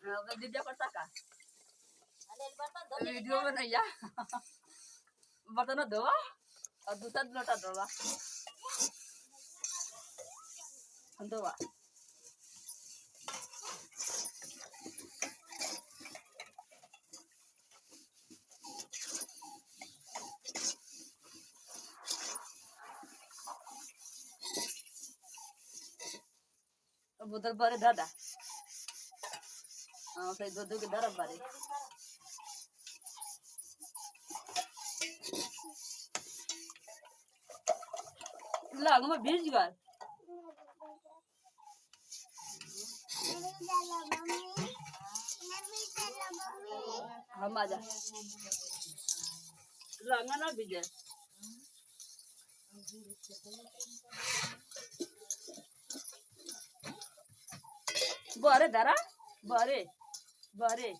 दीदी करता का वीडियो में नहीं यार बर्तन धोवा और दूसरा लोटा धोवा धोवा उधर बारे दादा हाँ सही दो के दर बारे लाग में बीज गया हम आजा लांगा ना बीजे बारे दारा बारे बारे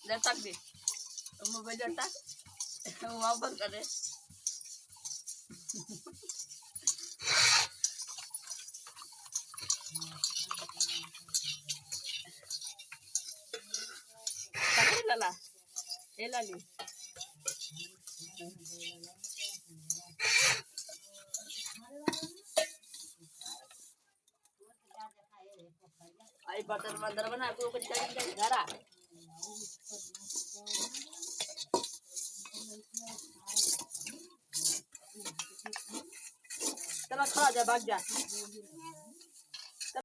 लेटक दे मोबाइल लेटक वहाँ बंद कर दे लाला ये लाली आई बर्तन मंदर बना को कुछ चाहिए घरा चलो खा जा भाग जा